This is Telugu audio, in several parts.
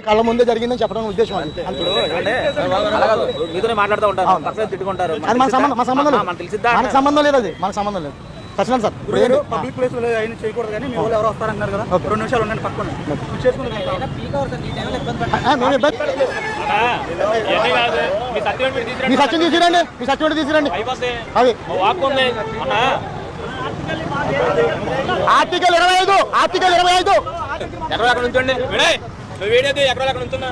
కళ్ళ ముందే జరిగిందని చెప్పడం ఉద్దేశం. మీతోనే మాట్లాడుతూ ఉంటారు, తిట్టుకుంటారు. అది మన సంబంధం లేదు, మనకు సంబంధం లేదు, అది మనకు సంబంధం లేదు. ఖచ్చితంగా సార్ మీరు పబ్లిక్ ప్లేస్ లో అయినా చేయకూడదు, కానీ మీ వాళ్ళు ఎవరు వస్తారన్నారు కదా, 2 నిమిషాలు ఉండండి పక్కన మీ సత్యం తీసిరండి, మీ సత్యం తీసిరండి. అది ఆర్టికల్ 25 ఆర్టికల్ 25 ఎక్కడ అక్కడ ఉంచండి, వీడియో ఎక్కడ అక్కడ ఉంచున్నా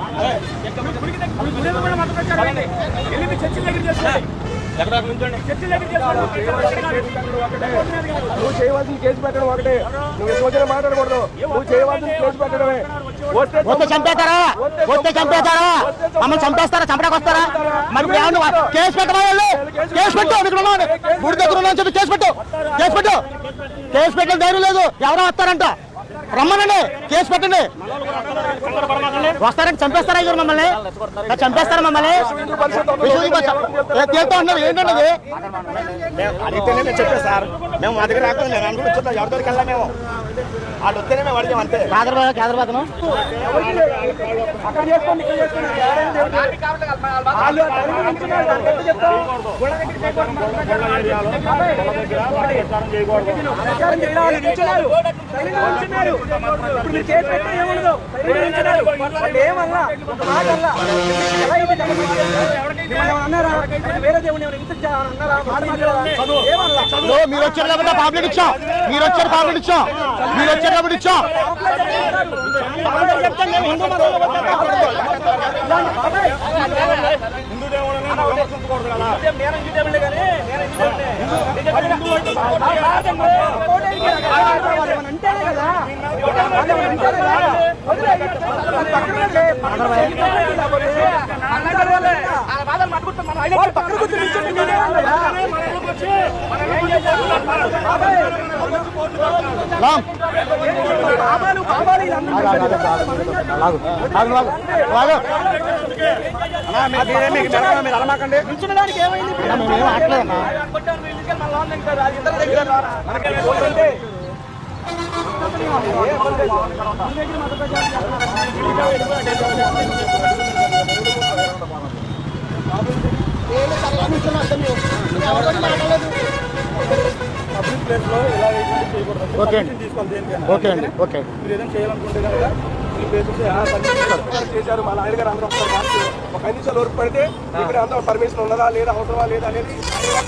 ఎక్కడ అక్కడ ఉంచండి. నువ్వు చేయవలసిన కేసు పెట్టడం ఒకటే, నువ్వు సూచన మాట్లాడకూడదు, నువ్వు చేయవలసిన కేసు పెట్టడమే. వస్తే చంపేస్తారా, వస్తే చంపేస్తారా, మమ్మల్ని చంపేస్తారా, చంపడానికి వస్తారా? మరి కేసు పెట్టమా, కేసు పెట్టు, గుడి దగ్గర ఉన్నా చెప్పి కేసు పెట్టు, కేసు పెట్టు. కేసు పెట్టిన ధైర్యం లేదు, ఎవరో వస్తారంట, రమ్మనండి, కేసు పెట్టండి. వస్తారంటే చంపేస్తారా ఇద్దరు మమ్మల్ని, చంపేస్తారా మమ్మల్ని? తేలుతా ఉన్నారు ఏంటండి అది? అడిగితేనే మేము చెప్పే సార్, మేము మా దగ్గర రాకుండా నేను అనుకుంటున్నా, ఎవరి దగ్గరికి వెళ్ళా మేము వాళ్ళు వస్తేనే మేము అడిగాం అంతే. కేంద్రపాతను మీరు వచ్చారు కాబట్టి పాంప్లెట్ ఇచ్చాం, మీరు వచ్చారు పాంప్లెట్ ఇచ్చాం, మీరు వచ్చారు కాబట్టి ఇచ్చాం. మీరు అలమాకండి, నుంచడానికి ఏమైంది? పబ్లిక్ ప్లేస్ లో ఇలా చేయకూడదు. ఓకే అండి, ఓకే అండి, ఓకే. మీరు ఏదైనా చేయాలనుకుంటే కనుక ఈ ప్లేసెస్ చేశారు, మా లాయర్ గారు అందరూ వస్తారు. ఒక 5 నిమిషాలు వరకు పడితే ఇక్కడ అందరూ పర్మిషన్ ఉన్నదా లేదా, అవసరమా లేదా అనేది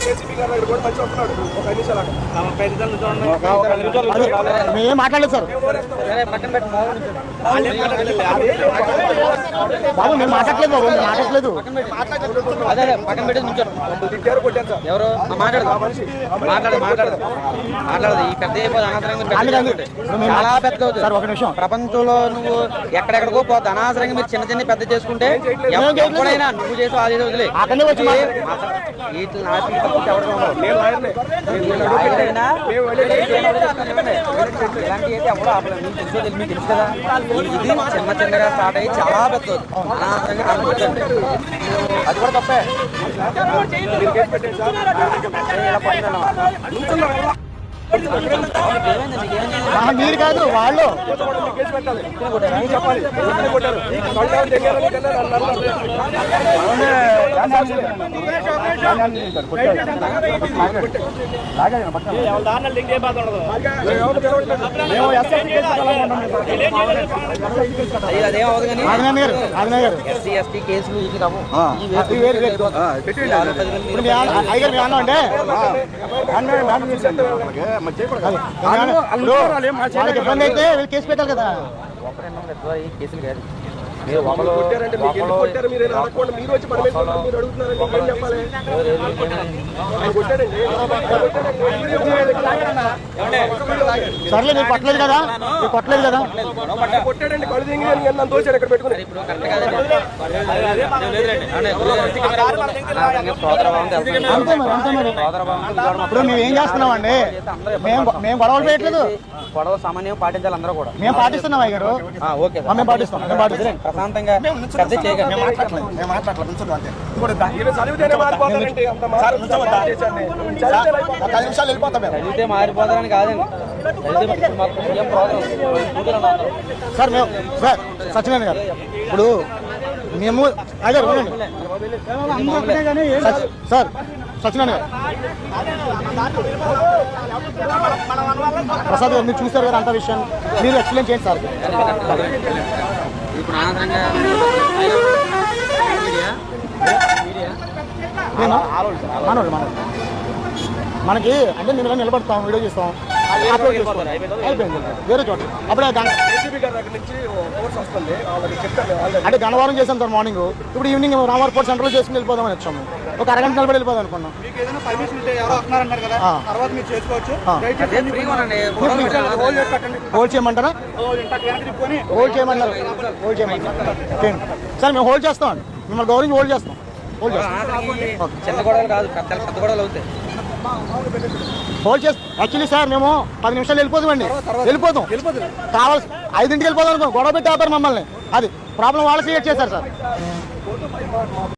కేసీపీ గారి దగ్గర కూడా మంచి వస్తున్నాడు. ఒక 5 నిమిషాలు మేమేం మాట్లాడలేదు సార్, బాబు మేము మాట్లాడలేదు, బాబు మేము మాట్లాడలేదు. పక్కన పెట్టి తిట్టారు, కొట్టారు సార్. ఎవరు మాట్లాడదు ఈ పెద్ద చాలా పెద్ద సార్. ఒక నిమిషం, ప్రపంచంలో నువ్వు ఎక్కడెక్కడికో పోతే అనవసరంగా మీరు చిన్న చిన్న పెద్ద చేసుకుంటే ఎప్పుడైనా నువ్వు చేసి అది వదిలే మీకు తెలుసు కదా, ఇది చిన్న చిన్నగా స్టార్ట్ అయ్యి చాలా పెద్ద అనవసరంగా అది కూడా తప్పే. మీరు కాదు వాళ్ళు చెప్పాలి. ఎస్సీ ఎస్టీ కేసులు ఇబ్బంది అయితే కేసు పెట్టాలి కదా. కేసులు కాదు, సర్లే మీరు కొట్టలేదు కదా, మీరు కొట్టలేదు కదా. కొట్టాడండి, కళ్ళు దింగి దోచాడు ఇక్కడ పెట్టుకుని. ఇప్పుడు మేము ఏం చేస్తున్నాం అండి, మేము గొడవలు చేయట్లేదు, గొడవ సామాన్యం పాటించాలి అందరూ కూడా. మేము పాటిస్తున్నాం అయ్యారు, ఓకే మేము పాటిస్తాం. ప్రశాంతంగా శ్రద్ధ చేయగలరు. మేము మాట్లాడలేదు నుంచోండి అంతే. ఇంకోటి దా- ఈయన చదివితేనే మారిపోతారంటే అంత సార్ నుంచోవద్దా? చదివితే ఒక 5 నిమిషాలు వెళ్ళిపోతాం మేము. చదివితే మారిపోతారని కాదండి. చదివితే మాకు ఏం ప్రాబ్లం సార్ మేము సార్ సత్యనారాయణ గారు ఇప్పుడు మేము అయ్యారు వినండి. సార్ సత్యనారాయణ గారు ప్రసాద్ గారు మీరు చూసారు కదా అంత విషయం మీరు ఎక్స్ప్లెయిన్ చేయండి సార్. ఇప్పుడు ఆనందంగా నేను మనోళ్ళు మనకి అంటే మేము ఇలా నిలబడతాం వీడియో చేస్తాం అప్లోడ్ చేసుకోవాలి అయిపోయింది వేరే చోట అప్పుడే ఏసీబీ గారి దగ్గర నుంచి కోర్స్ వస్తుంది వాళ్ళకి చెప్తాను ఆల్రెడీ. అంటే గన్నవరం చేసాం సార్ మార్నింగ్ ఇప్పుడు ఈవినింగ్ రామర్పూర్ సెంటర్లో చేసుకుని వెళ్ళిపోదామని వచ్చాము ఒక అరగంట నిలబడి వెళ్ళిపోదాం అనుకున్నాం. మీకు ఏదైనా పర్మిషన్ ఉంటే ఎవరో వస్తున్నారన్నారు కదా ఆ. తర్వాత మీరు చేసుకోవచ్చు. ఆ. దయచేసి అదే ఫ్రీగా ఉండండి. హోల్డ్ చేసి పెట్టండి. హోల్డ్ చేయమంటారా? వెనక్కి తిప్పుకొని హోల్డ్ చేయమన్నారు హోల్డ్ చేయమంటారు చేయండి సార్ మేము హోల్డ్ చేస్తాం అండి మిమ్మల్ని గౌరవించి హోల్డ్ చేస్తాం హోల్డ్ చేస్తాం చిన్న గొడవలు కాదు, పెద్ద గొడవలు అవుతాయి. హోల్డ్ చేస్తాం. యాక్చువల్లీ సార్ మేము 10 నిమిషాలు వెళ్ళిపోతామండి వెళ్ళిపోతాం కావాల్సి 5ంటికి వెళ్ళిపోదాం అనుకో గొడవ పెట్టి ఆపారు మమ్మల్ని అది ప్రాబ్లం వాళ్ళు క్రియేట్ చేశారు సార్.